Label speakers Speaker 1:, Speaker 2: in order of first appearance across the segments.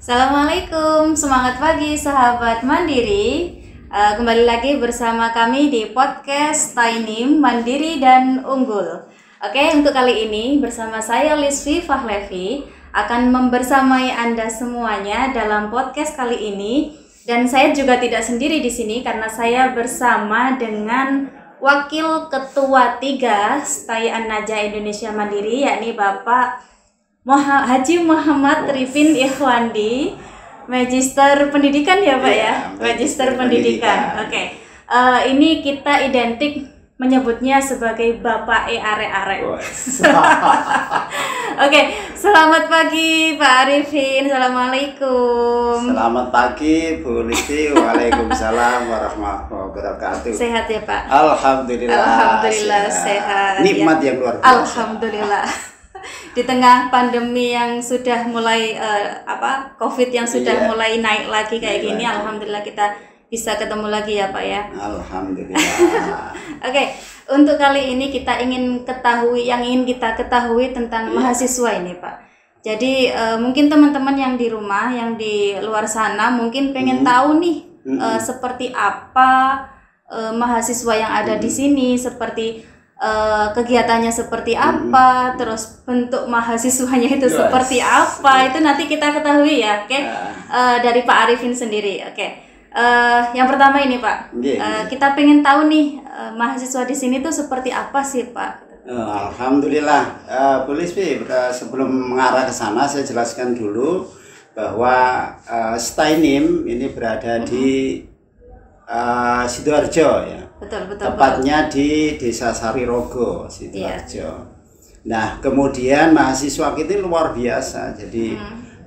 Speaker 1: Assalamualaikum, semangat pagi sahabat Mandiri. Kembali lagi bersama kami di podcast Tainim Mandiri dan Unggul. Oke, untuk kali ini bersama saya Lisvi Fahlevi akan membersamai Anda semuanya dalam podcast kali ini. Dan saya juga tidak sendiri di sini karena saya bersama dengan Wakil Ketua 3 Stai An-Najah Indonesia Mandiri, yakni Bapak Haji Muhammad Rifin Ikhwandi, Magister Pendidikan ya Pak ya? Magister Pendidikan. Oke. Ini kita identik menyebutnya sebagai Bapak Are-Are. Oke, selamat pagi Pak Arifin. Assalamualaikum.
Speaker 2: Selamat pagi Bu Listi. Waalaikumsalam warahmatullahi wabarakatuh.
Speaker 1: Sehat ya Pak?
Speaker 2: Alhamdulillah
Speaker 1: sehat.
Speaker 2: Nikmat yang luar biasa.
Speaker 1: Alhamdulillah. Di tengah pandemi yang sudah mulai COVID yang sudah mulai naik lagi kayak gini, alhamdulillah kita bisa ketemu lagi ya Pak ya.
Speaker 2: Alhamdulillah.
Speaker 1: Oke, untuk kali ini kita ingin kita ketahui tentang mahasiswa ini Pak. Jadi mungkin teman-teman yang di rumah, yang di luar sana mungkin pengen tahu nih seperti apa mahasiswa yang ada di sini, seperti kegiatannya seperti apa, terus bentuk mahasiswanya itu seperti apa, itu nanti kita ketahui ya, oke? Dari Pak Arifin sendiri, oke? Yang pertama ini Pak, kita pengen tahu nih mahasiswa di sini tuh seperti apa sih Pak?
Speaker 2: Alhamdulillah, Bu Lisfi, sebelum mengarah ke sana saya jelaskan dulu bahwa Stainim ini berada di Sidoarjo ya.
Speaker 1: Betul.
Speaker 2: Tepatnya di Desa Sarirogo, Sidoarjo. Nah, kemudian mahasiswa kita ini luar biasa. Jadi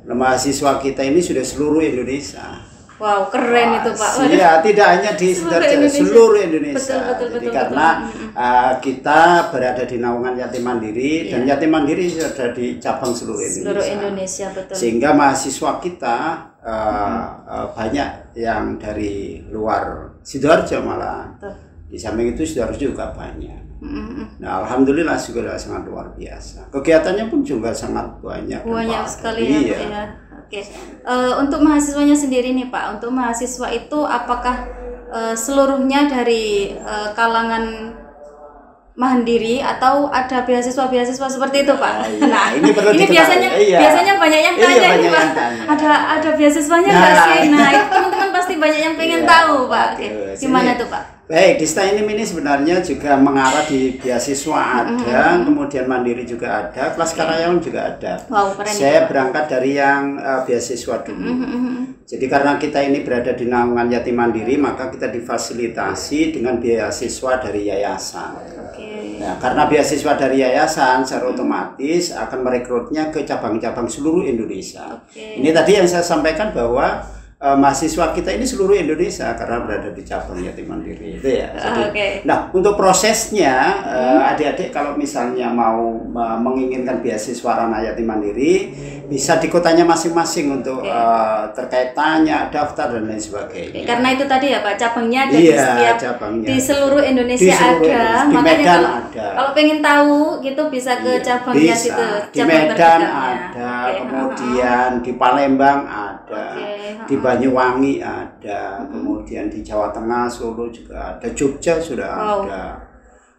Speaker 2: mahasiswa kita ini sudah seluruh Indonesia.
Speaker 1: Wow, keren itu Pak.
Speaker 2: Iya, tidak hanya di Sidoarjo, seluruh Indonesia.
Speaker 1: Betul,
Speaker 2: karena kita berada di naungan yatim mandiri dan yatim mandiri sudah di cabang seluruh Indonesia.
Speaker 1: Betul.
Speaker 2: Sehingga mahasiswa kita banyak yang dari luar Sidoarjo malah. Di samping itu Sidoarjo juga banyak. Nah, alhamdulillah juga sangat luar biasa. Kegiatannya pun juga sangat banyak.
Speaker 1: Banyak sekali ya. Oke. Untuk mahasiswanya sendiri nih Pak, untuk mahasiswa itu apakah seluruhnya dari kalangan mandiri atau ada beasiswa seperti itu Pak? Nah, ini biasanya banyak yang tanya nih Pak. Ada beasiswanya nggak sih? Nah, itu teman-teman pasti banyak yang pengen tahu Pak. Gimana tuh Pak?
Speaker 2: Baik, di Stainim ini sebenarnya juga mengarah di beasiswa ada, kemudian mandiri juga ada, kelas karyawan juga ada.
Speaker 1: Wow, keren.
Speaker 2: Saya berangkat dari yang beasiswa dulu. Jadi karena kita ini berada di naungan yatim mandiri, maka kita difasilitasi dengan beasiswa dari yayasan. Nah, karena beasiswa dari yayasan secara otomatis akan merekrutnya ke cabang-cabang seluruh Indonesia. Ini tadi yang saya sampaikan bahwa mahasiswa kita ini seluruh Indonesia karena berada di cabang yatim mandiri itu ya. Jadi, nah, untuk prosesnya adik-adik kalau misalnya mau menginginkan beasiswa ranah yatim mandiri bisa di kotanya masing-masing untuk terkait tanya, daftar dan lain sebagainya.
Speaker 1: Karena itu tadi ya Pak, cabangnya ada di setiap
Speaker 2: cabangnya
Speaker 1: di seluruh Indonesia ada.
Speaker 2: Di Medan ada.
Speaker 1: Kalau pengen tahu gitu bisa ke cabangnya situ.
Speaker 2: Di Medan ada, kemudian di Palembang ada. Di Banyuwangi ada, kemudian di Jawa Tengah, Solo juga ada, Jogja sudah ada.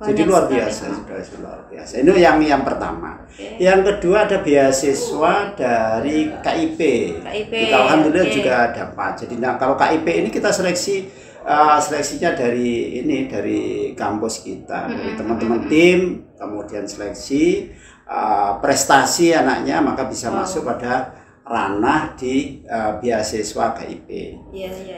Speaker 2: Jadi luar biasa, sudah luar biasa. Itu yang pertama. Yang kedua ada beasiswa dari KIP. Kita alhamdulillah juga dapat. Jadi kalau KIP ini kita seleksinya dari kampus kita, dari teman-teman tim, kemudian seleksi prestasi anaknya maka bisa masuk pada ranah di beasiswa KIP.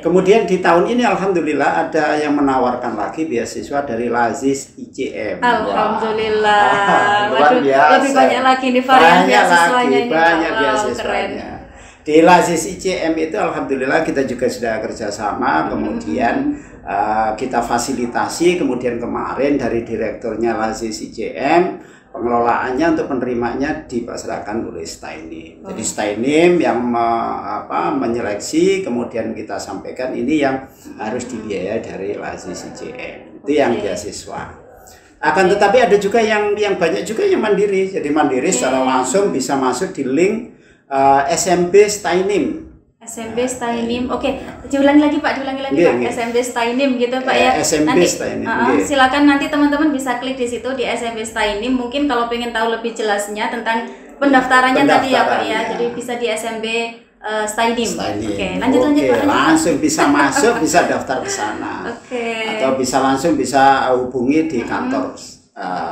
Speaker 2: Kemudian di tahun ini alhamdulillah ada yang menawarkan lagi beasiswa dari Lazis ICM.
Speaker 1: Alhamdulillah.
Speaker 2: Luar biasa.
Speaker 1: Lebih banyak lagi nih varian beasiswanya ini.
Speaker 2: Banyak beasiswanya. Di Lazis ICM itu alhamdulillah kita juga sudah kerjasama, kemudian kita fasilitasi, kemudian kemarin dari direkturnya Lazis ICM pengelolaannya untuk penerimanya dipasrahkan oleh Stainim. Jadi Stainim yang menyeleksi, kemudian kita sampaikan ini yang harus dibiayai dari Lazis ICM. Itu yang beasiswa. Akan tetapi ada juga yang banyak juga yang mandiri. Jadi mandiri secara langsung bisa masuk di link SMP Stainim.
Speaker 1: SMP Stainim. Oke, diulangi lagi Pak, Pak. SMP Stainim gitu Pak ya.
Speaker 2: SMP
Speaker 1: nanti
Speaker 2: Stainim.
Speaker 1: Silakan nanti teman-teman bisa klik di situ di SMP Stainim. Mungkin kalau pengen tahu lebih jelasnya tentang pendaftarannya tadi ya Pak ya. Jadi bisa di SMP Stainim. Oke, lanjut Pak.
Speaker 2: Langsung bisa masuk, bisa daftar ke sana. Atau bisa langsung hubungi di kantor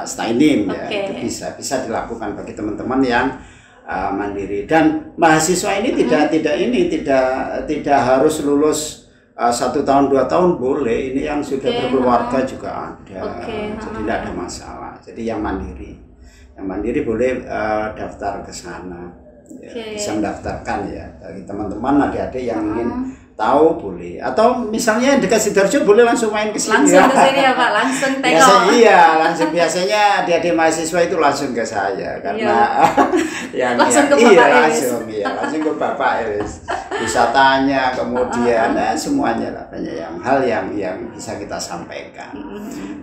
Speaker 2: Stainim ya. Itu bisa dilakukan bagi teman-teman yang mandiri. Dan mahasiswa ini tidak harus lulus 1 tahun 2 tahun boleh. Ini yang sudah berkeluarga juga ada. Jadi tidak ada masalah. Jadi yang mandiri boleh daftar ke sana. Ya, bisa mendaftarkan ya bagi teman-teman adik-adik yang ingin tahu boleh, atau misalnya dekat Sidoarjo boleh langsung main ke sini.
Speaker 1: Langsung ke sini ya Pak, langsung tengok.
Speaker 2: Biasanya adik-adik mahasiswa itu langsung ke saya karena
Speaker 1: langsung ke Bapak
Speaker 2: langsung ke Bapak Iris. Bisa tanya, kemudian semuanya lah, banyak hal yang bisa kita sampaikan.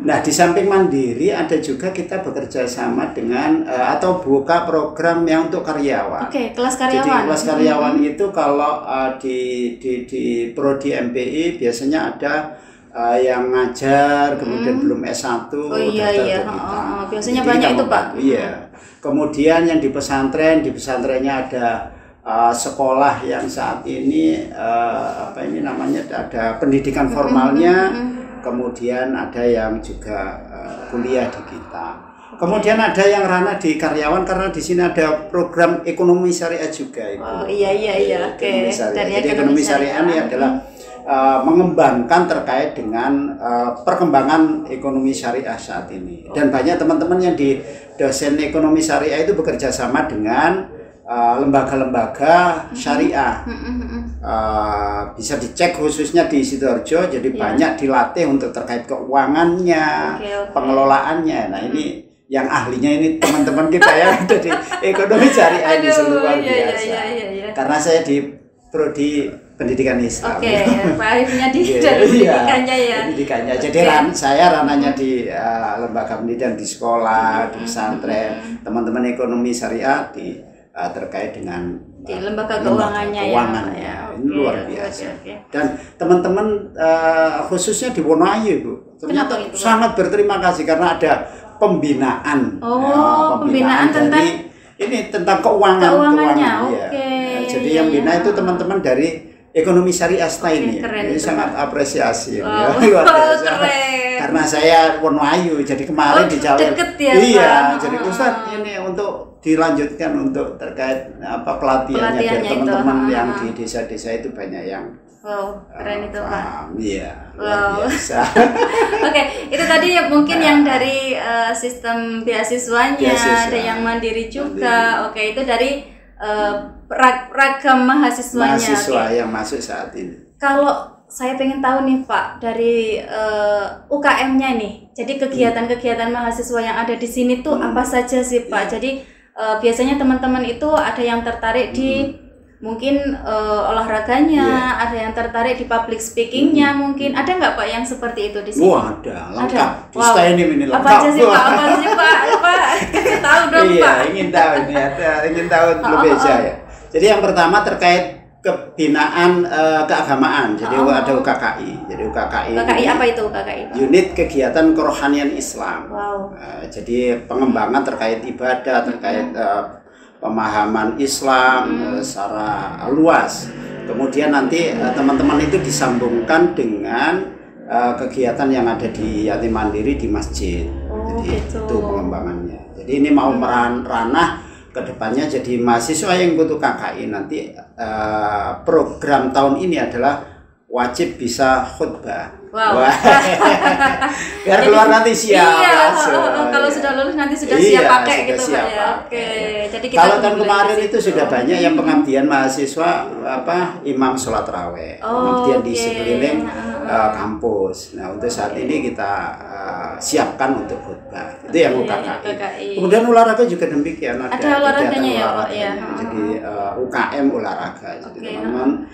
Speaker 2: Nah, di samping mandiri ada juga kita bekerja sama dengan atau buka program yang untuk karyawan.
Speaker 1: Kelas karyawan.
Speaker 2: Jadi kelas karyawan itu kalau di Prodi MPI biasanya ada yang ngajar, kemudian belum S1
Speaker 1: biasanya banyak itu Pak.
Speaker 2: Iya. Kemudian yang di pesantrennya ada sekolah yang saat ini ada pendidikan formalnya, kemudian ada yang juga kuliah di kita. Kemudian ada yang ranah di karyawan karena di sini ada program ekonomi syariah juga itu. Jadi ekonomi syariah ini adalah mengembangkan terkait dengan perkembangan ekonomi syariah saat ini. Dan banyak teman-teman yang di dosen ekonomi syariah itu bekerja sama dengan lembaga-lembaga syariah. Bisa dicek khususnya di Sidoarjo, jadi banyak dilatih untuk terkait keuangannya, pengelolaannya. Nah, ini yang ahlinya ini teman-teman kita ya dari ekonomi syariah ini luar biasa. Karena saya di Prodi Pendidikan Islam.
Speaker 1: Pak Arifnya dari pendidikannya ya.
Speaker 2: Pendidikannya. Jadi saya ranahnya di lembaga pendidikan di sekolah, di pesantren. Teman-teman ekonomi syariah terkait dengan
Speaker 1: di lembaga keuangannya
Speaker 2: ya. Ini luar biasa. Dan teman-teman khususnya di Wonoayu Bu, ternyata sangat berterima kasih karena ada pembinaan.
Speaker 1: Pembinaan tentang
Speaker 2: tentang keuangannya. Jadi yang bina itu teman-teman dari ekonomi syariah Stainim. Ini sangat apresiasi luar biasa. Karena saya Wonoayu, jadi kemarin di Jawa. Jadi Ustaz ini untuk dilanjutkan untuk terkait pelatihannya biar teman-teman yang di desa-desa itu banyak yang
Speaker 1: keren itu Pak.
Speaker 2: Iya, luar biasa.
Speaker 1: Itu tadi mungkin yang dari sistem beasiswanya, ada yang mandiri juga. Itu dari ragam mahasiswanya.
Speaker 2: Yang masuk saat ini.
Speaker 1: Kalau saya pengen tahu nih Pak dari UKM-nya nih. Jadi kegiatan-kegiatan mahasiswa yang ada di sini tuh apa saja sih Pak? Jadi biasanya teman-teman itu ada yang tertarik di mungkin olahraganya, ada yang tertarik di public speakingnya, mungkin ada nggak Pak yang seperti itu di sini?
Speaker 2: Ada, lengkap. Di Stainim ini lengkap.
Speaker 1: Apa aja sih Pak? Pak, kasih tahu dong Pak.
Speaker 2: Ingin tahu lebih saya. Jadi yang pertama terkait kebinaan keagamaan. Jadi ada UKKI. Jadi UKKI
Speaker 1: apa itu UKKI?
Speaker 2: Unit Kegiatan Kerohanian Islam. Jadi pengembangan terkait ibadah, terkait pemahaman Islam secara luas. Kemudian nanti teman-teman itu disambungkan dengan kegiatan yang ada di yatim mandiri di masjid. Jadi itu pengembangannya. Jadi ini mau ranah kedepannya jadi mahasiswa yang ikut KKI nanti program tahun ini adalah wajib bisa khutbah. Biar keluar nanti siap.
Speaker 1: Kalau sudah lulus nanti sudah siap pakai gitu Pak ya. Jadi kita
Speaker 2: kalau tahun kemarin itu sudah banyak yang pengabdian mahasiswa imam sholat raweh, pengabdian di sekeliling kampus. Nah, untuk saat ini kita siapkan untuk khutbah. Itu yang UKKI. Kemudian olahraga juga demikian.
Speaker 1: Ada olahraganya ya Pak ya.
Speaker 2: Jadi UKM olahraga. Jadi teman-teman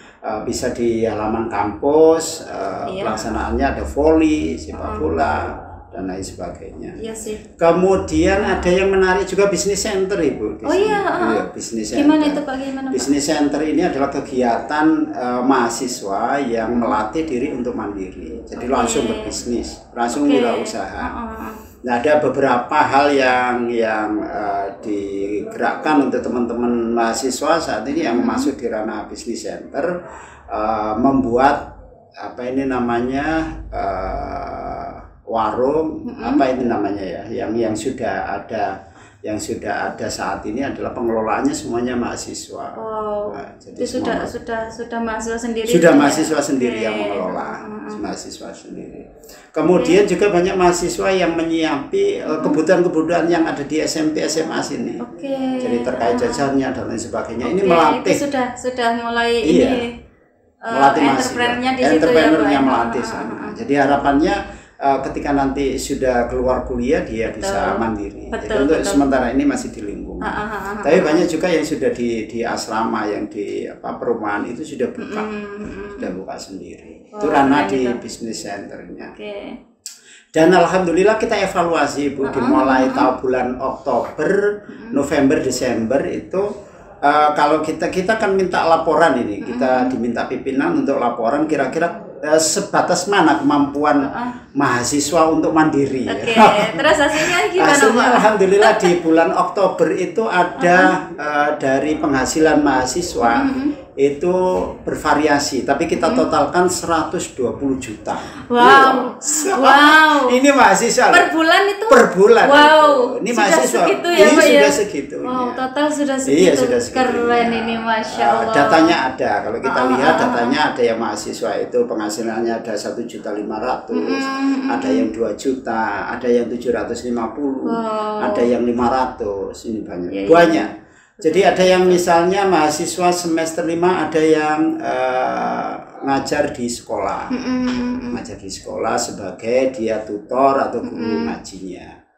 Speaker 2: bisa di halaman kampus pelaksanaannya ada voli, sepak bola, dan lain sebagainya.
Speaker 1: Iya sih.
Speaker 2: Kemudian ada yang menarik juga bisnis center Ibu.
Speaker 1: Iya,
Speaker 2: bisnis center.
Speaker 1: Gimana itu Pak? Gimana Pak?
Speaker 2: Bisnis center ini adalah kegiatan mahasiswa yang melatih diri untuk mandiri. Jadi langsung berbisnis, langsung wirausaha. Nah, ada beberapa hal yang digerakkan untuk teman-teman mahasiswa saat ini yang masuk di ranah bisnis center, membuat apa ini namanya warung, apa ini namanya ya, yang sudah ada saat ini adalah pengelolaannya semuanya mahasiswa.
Speaker 1: Nah, jadi sudah mahasiswa sendiri.
Speaker 2: Sudah mahasiswa sendiri yang mengelola, mahasiswa sendiri. Kemudian juga banyak mahasiswa yang menyiapi kebutuhan-kebutuhan yang ada di SMP SMA sini. Jadi terkait jajannya dan lain sebagainya. Ini melatih.
Speaker 1: Itu sudah mulai ini
Speaker 2: melatih
Speaker 1: entrepreneurnya di situ ya,
Speaker 2: entrepreneurnya melatih sana. Jadi harapannya ketika nanti sudah keluar kuliah dia bisa mandiri. Jadi untuk sementara ini masih di lingkungan. Tapi banyak juga yang sudah di asrama, yang di perumahan itu sudah buka sendiri. Itu ranah di bisnis centernya. Dan alhamdulillah kita evaluasi Bu, dimulai tahun bulan Oktober, November, Desember itu kalau kita kan minta laporan ini, kita diminta pimpinan untuk laporan kira-kira sebatas mana kemampuan mahasiswa untuk mandiri.
Speaker 1: Terus hasilnya gimana
Speaker 2: hasilnya,
Speaker 1: Pak?
Speaker 2: Alhamdulillah di bulan Oktober itu ada dari penghasilan mahasiswa itu bervariasi, tapi kita totalkan 120 juta.
Speaker 1: Wow.
Speaker 2: Ini mahasiswa.
Speaker 1: Per bulan itu?
Speaker 2: Per bulan.
Speaker 1: Wow.
Speaker 2: Ini
Speaker 1: sudah
Speaker 2: mahasiswa.
Speaker 1: Segitu ya, Pak,
Speaker 2: sudah segitu.
Speaker 1: Wow, total sudah segitu.
Speaker 2: Iya, sudah segitu.
Speaker 1: Keren ini, Masya Allah.
Speaker 2: Datanya ada. Kalau kita lihat datanya ada yang mahasiswa itu penghasilannya ada 1.500.000, ada yang 2 juta, ada yang 750, ada yang 500. Ini banyak. Banyak. Jadi ada yang misalnya mahasiswa semester 5 ada yang ngajar di sekolah. Ngajar di sekolah sebagai dia tutor atau guru ngajinya.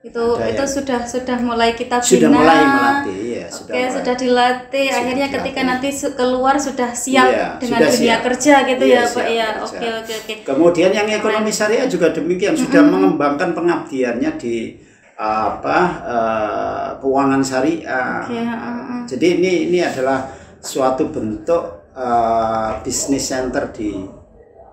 Speaker 1: Itu sudah mulai kita bina.
Speaker 2: Sudah mulai melatih ya,
Speaker 1: sudah dilatih. Akhirnya ketika nanti keluar sudah siap dengan dunia kerja gitu ya, Pak ya. Oke.
Speaker 2: Kemudian yang ekonomi syariah juga demikian, sudah mengembangkan pengabdiannya di keuangan syariah. Jadi ini adalah suatu bentuk bisnis center di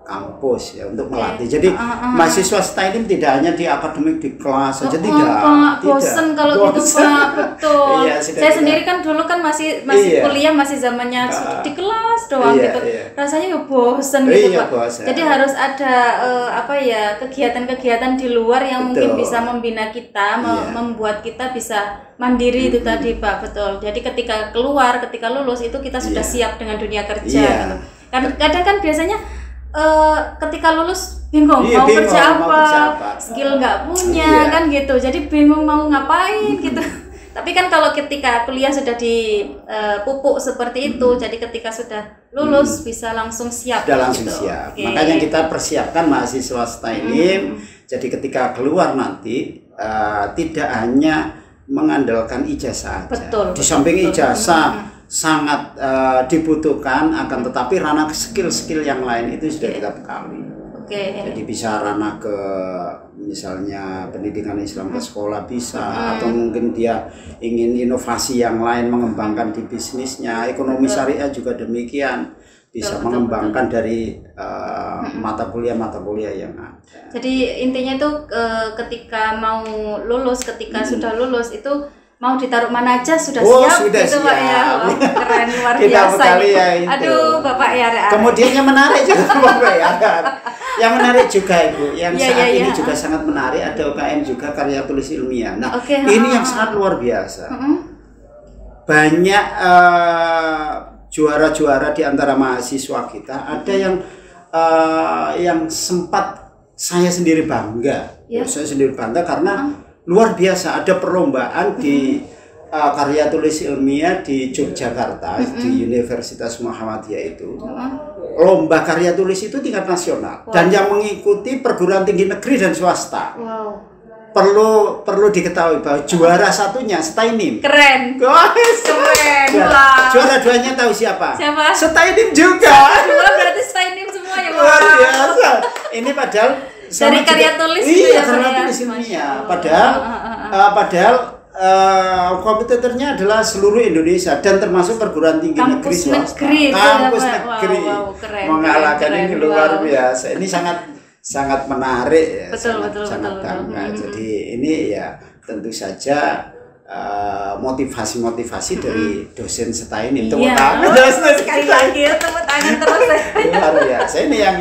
Speaker 2: kampus ya untuk melatih. Jadi mahasiswa STAINIM tidak hanya di akademik di kelas saja, tidak.
Speaker 1: Bosen kalau gitu Pak, betul. Saya sendiri kan dulu kan masih kuliah, masih zamannya di kelas doang gitu. Rasanya ya bosen gitu Pak. Jadi harus ada kegiatan-kegiatan di luar yang mungkin bisa membina kita, membuat kita bisa mandiri itu tadi Pak, betul. Jadi ketika lulus itu kita sudah siap dengan dunia kerja gitu. Kadang kan biasanya ketika lulus bingung mau kerja apa, skill nggak punya kan gitu, jadi bingung mau ngapain gitu. Tapi kan kalau ketika kuliah sudah dipupuk seperti itu, jadi ketika sudah lulus bisa langsung siap.
Speaker 2: Sudah langsung siap. Makanya kita persiapkan mahasiswa STAINIM. Jadi ketika keluar nanti tidak hanya mengandalkan ijazah saja. Di samping ijazah sangat dibutuhkan, akan tetapi ranah skill-skill yang lain itu sudah kita bekali. Jadi bisa ranah ke misalnya pendidikan Islam ke sekolah bisa, atau mungkin dia ingin inovasi yang lain mengembangkan di bisnisnya. Ekonomi syariah juga demikian, bisa mengembangkan dari mata kuliah yang ada.
Speaker 1: Jadi intinya itu ketika mau lulus, sudah lulus itu mau ditaruh mana aja sudah siap gitu Pak ya. Keren, luar biasa ya, aduh Bapak ya.
Speaker 2: Kemudian yang menarik juga Bapak ya. Yang menarik juga Ibu, yang saat ini juga sangat menarik, ada UKM juga karya tulis ilmiah. Nah, ini yang sangat luar biasa. Banyak juara-juara di antara mahasiswa kita, ada yang sempat saya sendiri bangga. Saya sendiri bangga karena luar biasa, ada perlombaan di karya tulis ilmiah di Yogyakarta, di Universitas Muhammadiyah itu. Lomba karya tulis itu tingkat nasional. Dan yang mengikuti perguruan tinggi negeri dan swasta. Perlu diketahui bahwa juara satunya STAINIM.
Speaker 1: Keren. Keren.
Speaker 2: Juara duanya tahu siapa?
Speaker 1: Siapa?
Speaker 2: STAINIM juga.
Speaker 1: Dua berarti STAINIM semua ya Pak.
Speaker 2: Luar biasa. Ini padahal
Speaker 1: dari karya tulis
Speaker 2: iya, karya tulis ilmiah. Padahal kompetitornya adalah seluruh Indonesia dan termasuk perguruan tinggi negeri swasta. Kampus negeri. Mengalahkan ini luar biasa. Ini sangat menarik ya. Sangat bangga. Jadi ini ya tentu saja motivasi dari dosen STAINIM. Tepuk tangan. Dosen
Speaker 1: sekali lagi tepuk tangan terus.
Speaker 2: Luar biasa. Ini yang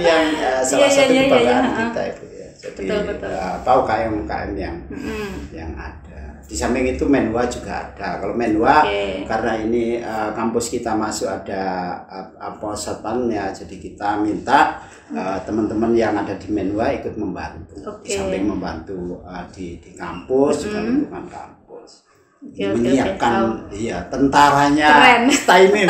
Speaker 2: salah satu kebanggaan kita itu ya. Jadi UKM yang ada. Di samping itu Menwa juga ada. Kalau Menwa karena ini kampus kita masuk ada satpannya, jadi kita minta teman-teman yang ada di Menwa ikut membantu. Di samping membantu di kampus juga lingkungan kampus. Menyiapkan tentaranya STAINIM.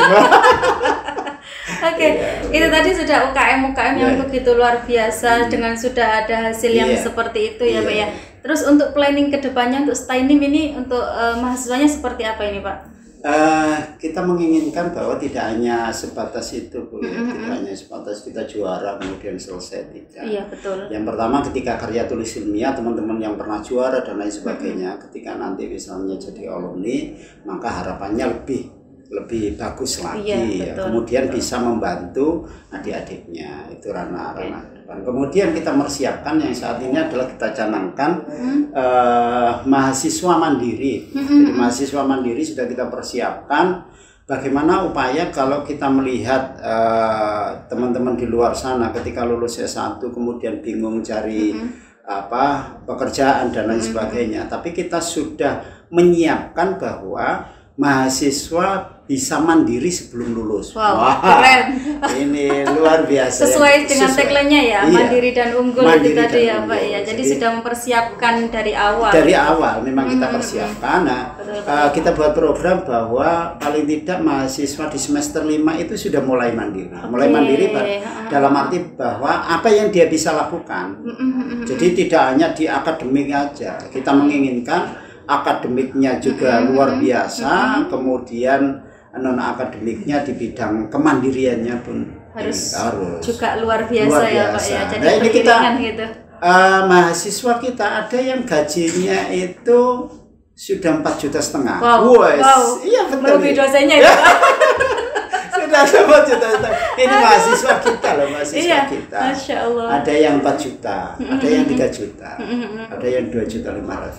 Speaker 1: Itu tadi sudah UKM yang begitu luar biasa dengan sudah ada hasil yang seperti itu ya Pak ya. Terus untuk planning kedepannya untuk STAINIM ini untuk mahasiswanya seperti apa ini Pak?
Speaker 2: Kita menginginkan bahwa tidak hanya sebatas itu Bu, tidak hanya sebatas kita juara kemudian selesai, tidak.
Speaker 1: Iya betul.
Speaker 2: Yang pertama ketika karya tulis ilmiah teman-teman yang pernah juara dan lain sebagainya, ketika nanti misalnya jadi alumni maka harapannya lebih bagus lagi ya. Kemudian bisa membantu adik-adiknya itu ranah depan. Kemudian kita mempersiapkan yang saat ini adalah kita canangkan mahasiswa mandiri. Jadi mahasiswa mandiri sudah kita persiapkan bagaimana upaya kalau kita melihat teman-teman di luar sana ketika lulus S1 kemudian bingung cari pekerjaan dan lain sebagainya. Tapi kita sudah menyiapkan bahwa mahasiswa bisa mandiri sebelum lulus.
Speaker 1: Wow, keren.
Speaker 2: Ini luar biasa.
Speaker 1: Sesuai dengan tagline-nya ya, mandiri dan unggul itu tadi ya Pak ya. Jadi sudah mempersiapkan dari awal.
Speaker 2: Dari awal memang kita persiapkan. Nah, kita buat program bahwa paling tidak mahasiswa di semester 5 itu sudah mulai mandiri. Mulai mandiri dalam arti bahwa apa yang dia bisa lakukan. Jadi tidak hanya di akademik aja. Kita menginginkan akademiknya juga luar biasa, kemudian non akademiknya di bidang kemandiriannya pun harus
Speaker 1: juga luar biasa ya Pak ya. Jadi
Speaker 2: ini kita
Speaker 1: gitu.
Speaker 2: Mahasiswa kita ada yang gajinya itu sudah 4,5 juta.
Speaker 1: Wow.
Speaker 2: Iya betul.
Speaker 1: Merugi dosennya ya.
Speaker 2: Sudah 4 juta. Ini mahasiswa kita loh, mahasiswa kita.
Speaker 1: Masya Allah.
Speaker 2: Ada yang 4 juta, ada yang 3 juta, ada yang 2,5 juta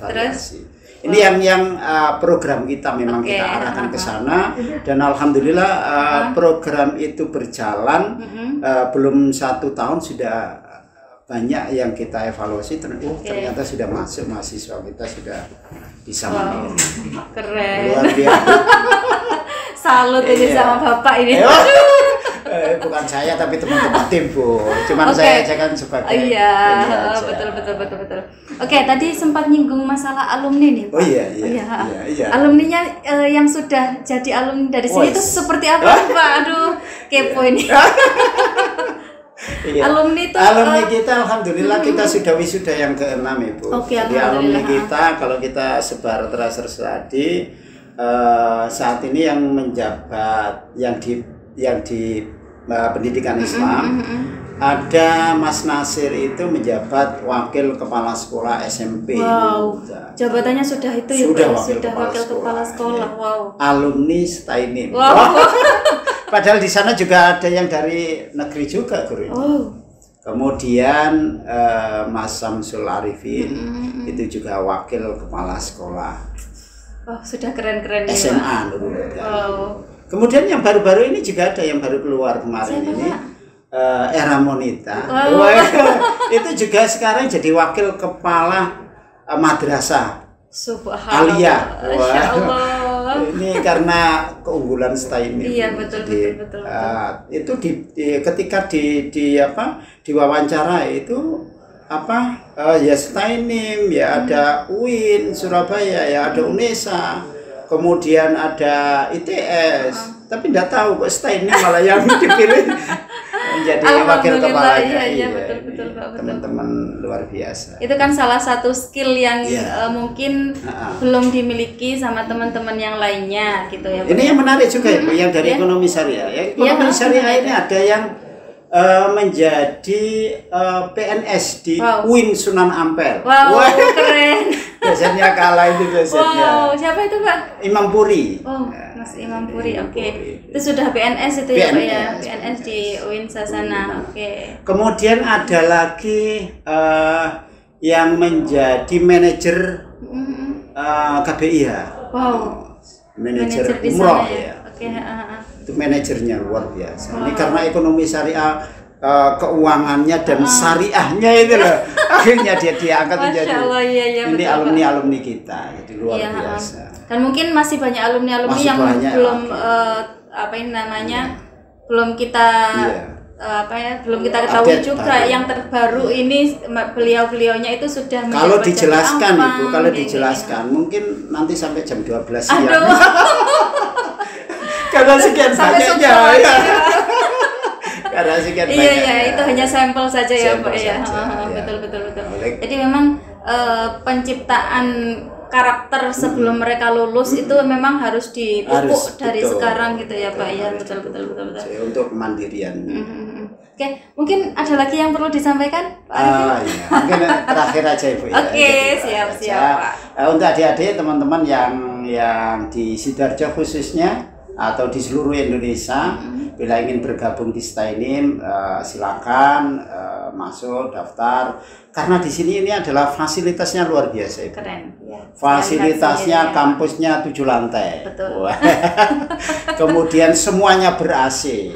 Speaker 2: variasi. Ini yang program kita memang kita arahkan ke sana dan alhamdulillah program itu berjalan belum 1 tahun sudah banyak yang kita evaluasi ternyata sudah masuk mahasiswa kita sudah bisa mandiri.
Speaker 1: Keren.
Speaker 2: Luar biasa.
Speaker 1: Salut ini sama Bapak ini.
Speaker 2: Bukan saya tapi teman-teman tim Bu. Cuman saya kan sebagai
Speaker 1: betul. Oke, tadi sempat nyinggung masalah alumni nih Pak.
Speaker 2: Oh iya.
Speaker 1: Alumninya yang sudah jadi alumni dari sini itu seperti apa Pak? Aduh, kepo ini. Alumni
Speaker 2: kita alhamdulillah kita sudah wisuda yang ke-6 Ibu. Jadi alumni kita kalau kita sebar terseradi saat ini yang menjabat yang di pendidikan Islam ada Mas Nasir itu menjabat wakil kepala sekolah SMP.
Speaker 1: Wow. Jabatannya sudah itu ya Pak? Sudah wakil kepala sekolah. Wow.
Speaker 2: Alumni STAINIM.
Speaker 1: Wow.
Speaker 2: Padahal di sana juga ada yang dari negeri juga gurunya. Kemudian Mas Samsul Arifin itu juga wakil kepala sekolah.
Speaker 1: Sudah keren-keren
Speaker 2: SMA dulu. Kemudian yang baru-baru ini juga ada yang baru keluar kemarin. Siapa, ini Era Monita. Itu juga sekarang jadi wakil kepala madrasah Aliyah. Ini karena keunggulan STAINIM.
Speaker 1: Iya betul.
Speaker 2: Itu ketika diwawancara itu ya STAINIM, ya ada UIN Surabaya, ya ada UNESA, kemudian ada ITS, tapi tidak tahu kok STAINIM malah yang dipilih menjadi wakil kepalanya.
Speaker 1: Iya, betul Pak.
Speaker 2: Teman-teman luar biasa.
Speaker 1: Itu kan salah satu skill yang mungkin belum dimiliki sama teman-teman yang lainnya gitu ya.
Speaker 2: Ini yang menarik juga Ibu, yang dari ekonomi syariah. Ekonomi syariah ini ada yang menjadi PNS di UIN Sunan Ampel.
Speaker 1: Wow, keren.
Speaker 2: Dosennya kalah itu dosennya.
Speaker 1: Wow, siapa itu Pak?
Speaker 2: Imam Puri.
Speaker 1: Oh, Mas Imam Puri, oke. Itu sudah PNS itu ya Pak ya? PNS di UIN Sasana, oke.
Speaker 2: Kemudian ada lagi yang menjadi manajer KBIH.
Speaker 1: Wow.
Speaker 2: Manajer
Speaker 1: di
Speaker 2: umroh
Speaker 1: sana
Speaker 2: ya.
Speaker 1: Oke,
Speaker 2: Itu manajernya luar biasa. Ini karena ekonomi syariah, keuangannya dan syariahnya itu loh. Akhirnya dia diangkat menjadi ini alumni kita. Jadi luar biasa.
Speaker 1: Dan mungkin masih banyak alumni yang belum belum kita belum kita ketahui juga yang terbaru ini beliau-beliaunya itu sudah
Speaker 2: kalau dijelaskan Ibu, kalau dijelaskan mungkin nanti sampai jam 12 siang. Karena sekian banyaknya ya. Karena sekian banyak.
Speaker 1: Iya, itu hanya sampel saja ya Pak ya. Betul. Jadi memang penciptaan karakter sebelum mereka lulus itu memang harus dipupuk dari sekarang gitu ya Pak ya. Betul.
Speaker 2: Untuk kemandirian.
Speaker 1: Oke, mungkin ada lagi yang perlu disampaikan Pak Arifin?
Speaker 2: Iya, mungkin terakhir aja Ibu ya.
Speaker 1: Oke, siap Pak.
Speaker 2: Untuk adik-adik teman-teman yang di Sidoarjo khususnya atau di seluruh Indonesia, bila ingin bergabung di Stainim, silakan masuk daftar. Karena di sini ini adalah fasilitasnya luar biasa.
Speaker 1: Keren. Ya,
Speaker 2: fasilitasnya kampusnya 7 lantai.
Speaker 1: Betul.
Speaker 2: Kemudian semuanya ber-AC.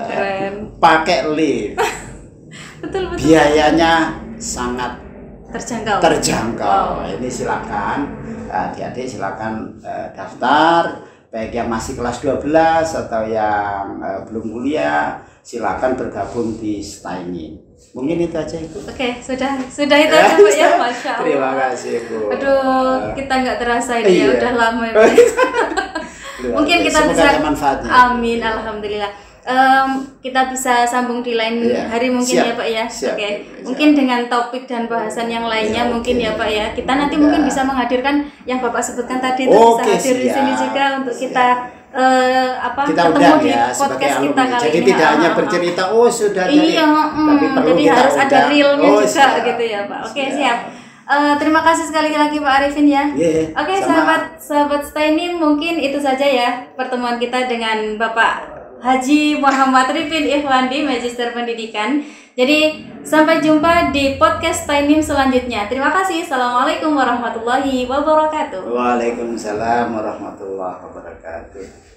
Speaker 1: Keren.
Speaker 2: Pakai lift.
Speaker 1: Betul.
Speaker 2: Biayanya sangat terjangkau. Ini silakan adik-adik silakan daftar. Baik yang masih kelas 12 atau yang belum kuliah, silakan bergabung di Stainim. Mungkin itu aja Ibu.
Speaker 1: Oke, sudah itu aja Pak ya, Masya Allah.
Speaker 2: Terima kasih Bu.
Speaker 1: Aduh, kita nggak terasa ini ya, udah lama ya. Mungkin kita bisa. Amin, alhamdulillah. Kita bisa sambung di lain hari mungkin ya Pak ya. Oke. Mungkin dengan topik dan bahasan yang lainnya mungkin ya Pak ya. Kita nanti mungkin bisa menghadirkan yang Bapak sebutkan tadi itu bisa hadir di sini juga untuk kita ketemu di podcast kita kali ini.
Speaker 2: Jadi tidak hanya bercerita sudah
Speaker 1: jadi tapi perlu jadi harus ada realnya juga gitu ya Pak. Oke, siap. Terima kasih sekali lagi Pak Arifin ya. Oke, sahabat Stainim, mungkin itu saja ya pertemuan kita dengan Bapak Haji Muhammad Rifin Ikhwandi, Magister Pendidikan. Jadi sampai jumpa di podcast Stainim selanjutnya. Terima kasih. Assalamualaikum warahmatullahi wabarakatuh.
Speaker 2: Waalaikumsalam warahmatullahi wabarakatuh.